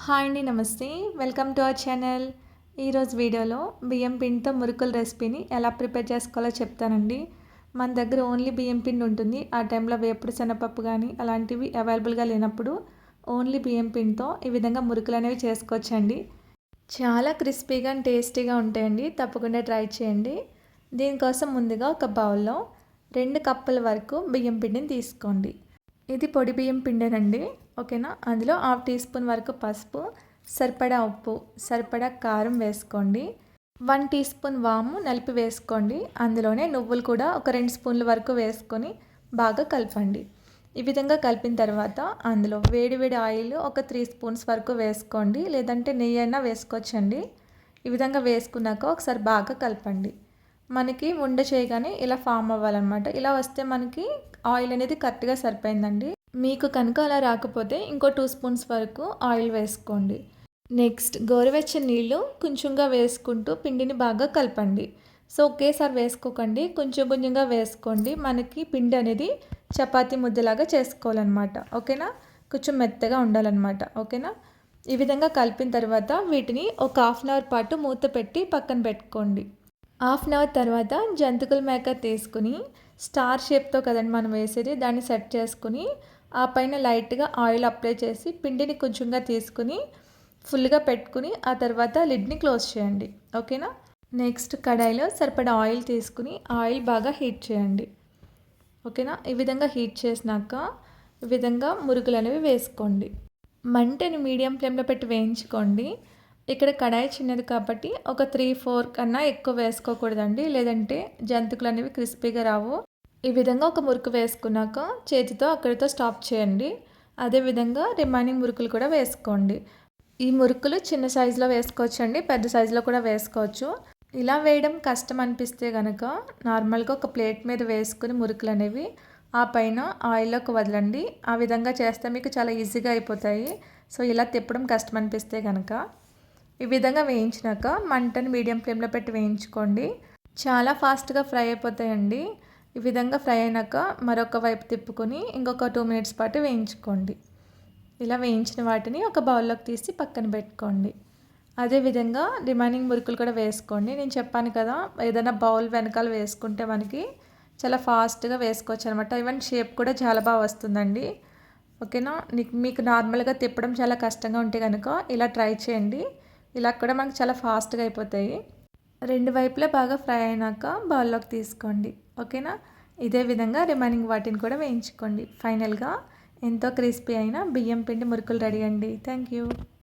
Hi అండి, నమస్తే. Welcome to our channel. ఈరోజు వీడియోలో బియ్యం పిండితో మురుకుల రెసిపీని ఎలా ప్రిపేర్ చేసుకోవాలో చెప్తానండి. మన దగ్గర ఓన్లీ బియ్యం పిండి ఉంటుంది. ఆ టైంలో వేపుడు శనగపప్పు కానీ అలాంటివి అవైలబుల్గా లేనప్పుడు ఓన్లీ బియ్యం పిండితో ఈ విధంగా మురుకులు అనేవి చేసుకోవచ్చండి. చాలా క్రిస్పీగా అండ్ టేస్టీగా ఉంటాయండి. తప్పకుండా ట్రై చేయండి. దీనికోసం ముందుగా ఒక బౌల్లో 2 కప్పుల వరకు బియ్యం పిండిని తీసుకోండి. ఇది పొడి బియ్యం పిండేనండి, ఓకేనా. అందులో 1/2 టీ స్పూన్ వరకు పసుపు, సరిపడా ఉప్పు, సరిపడా కారం వేసుకోండి. 1 టీ స్పూన్ వాము నలిపి వేసుకోండి. అందులోనే నువ్వులు కూడా ఒక 2 స్పూన్ల వరకు వేసుకొని బాగా కలపండి. ఈ విధంగా కలిపిన తర్వాత అందులో వేడి వేడి ఆయిల్ ఒక 3 స్పూన్స్ వరకు వేసుకోండి, లేదంటే నెయ్యి అయినా వేసుకోవచ్చండి. ఈ విధంగా వేసుకున్నాక ఒకసారి బాగా కలపండి. మనకి ఉండ చేయగానే ఇలా ఫామ్ అవ్వాలన్నమాట. ఇలా వస్తే మనకి ఆయిల్ అనేది కరెక్ట్గా సరిపోయిందండి. మీకు కనుక అలా రాకపోతే ఇంకో 2 స్పూన్స్ వరకు ఆయిల్ వేసుకోండి. నెక్స్ట్ గోరువెచ్చని నీళ్ళు కొంచెంగా వేసుకుంటూ పిండిని బాగా కలపండి. సో ఒకేసారి వేసుకోకండి, కొంచెం కొంచెంగా వేసుకోండి. మనకి పిండి అనేది చపాతీ ముద్దలాగా చేసుకోవాలన్నమాట, ఓకేనా. కొంచెం మెత్తగా ఉండాలన్నమాట, ఓకేనా. ఈ విధంగా కలిపిన తర్వాత వీటిని ఒక 1/2 అవర్ పాటు మూత పెట్టి పక్కన పెట్టుకోండి. 1/2 అవర్ తర్వాత జంతికల మేకర్ తీసుకుని స్టార్ షేప్తో కదండి మనం వేసేది, దాన్ని సెట్ చేసుకుని ఆ పైన లైట్గా ఆయిల్ అప్లై చేసి పిండిని కొంచెంగా తీసుకుని ఫుల్గా పెట్టుకుని ఆ తర్వాత లిడ్ని క్లోజ్ చేయండి, ఓకేనా. నెక్స్ట్ కడాయిలో సరిపడా ఆయిల్ తీసుకుని ఆయిల్ బాగా హీట్ చేయండి, ఓకేనా. ఈ విధంగా హీట్ చేసినాక ఈ విధంగా మురుకులు అనేవి వేసుకోండి. మంటని మీడియం ఫ్లేమ్లో పెట్టి వేయించుకోండి. ఇక్కడ కడాయి చిన్నది కాబట్టి ఒక 3-4 కన్నా ఎక్కువ వేసుకోకూడదండి, లేదంటే జంతికలు అనేవి క్రిస్పీగా రావు. ఈ విధంగా ఒక మురుకు వేసుకున్నాక చేతితో అక్కడితో స్టాప్ చేయండి. అదేవిధంగా రిమైనింగ్ మురుకులు కూడా వేసుకోండి. ఈ మురుకులు చిన్న సైజులో వేసుకోవచ్చండి, పెద్ద సైజులో కూడా వేసుకోవచ్చు. ఇలా వేయడం కష్టం అనిపిస్తే కనుక నార్మల్గా ఒక ప్లేట్ మీద వేసుకుని మురుకులు అనేవి ఆ పైన ఆయిల్లోకి వదలండి. ఆ విధంగా చేస్తే మీకు చాలా ఈజీగా అయిపోతాయి. సో ఇలా తిప్పడం కష్టం అనిపిస్తే కనుక ఈ విధంగా వేయించినాక మంటను మీడియం ఫ్లేమ్లో పెట్టి వేయించుకోండి. చాలా ఫాస్ట్గా ఫ్రై అయిపోతాయండి. ఈ విధంగా ఫ్రై అయినాక మరొక వైపు తిప్పుకొని ఇంకొక 2 మినిట్స్ పాటు వేయించుకోండి. ఇలా వేయించిన వాటిని ఒక బౌల్లోకి తీసి పక్కన పెట్టుకోండి. అదేవిధంగా రిమైనింగ్ మురుకులు కూడా వేసుకోండి. నేను చెప్పాను కదా, ఏదైనా బౌల్ వెనకాల వేసుకుంటే మనకి చాలా ఫాస్ట్గా వేసుకోవచ్చు అనమాట. ఈవెన్ షేప్ కూడా చాలా బాగా వస్తుందండి, ఓకేనా. మీకు నార్మల్గా తిప్పడం చాలా కష్టంగా ఉంటే కనుక ఇలా ట్రై చేయండి. ఇలా కూడా మనకు చాలా ఫాస్ట్గా అయిపోతాయి. 2 వైపులా బాగా ఫ్రై అయినాక బౌల్లోకి తీసుకోండి, ఓకేనా. ఇదే విధంగా రిమైనింగ్ వాటిని కూడా వేయించుకోండి. ఫైనల్గా ఎంతో క్రిస్పీ అయిన బియ్యం పిండి మురుకులు రెడీ అండి. Thank you.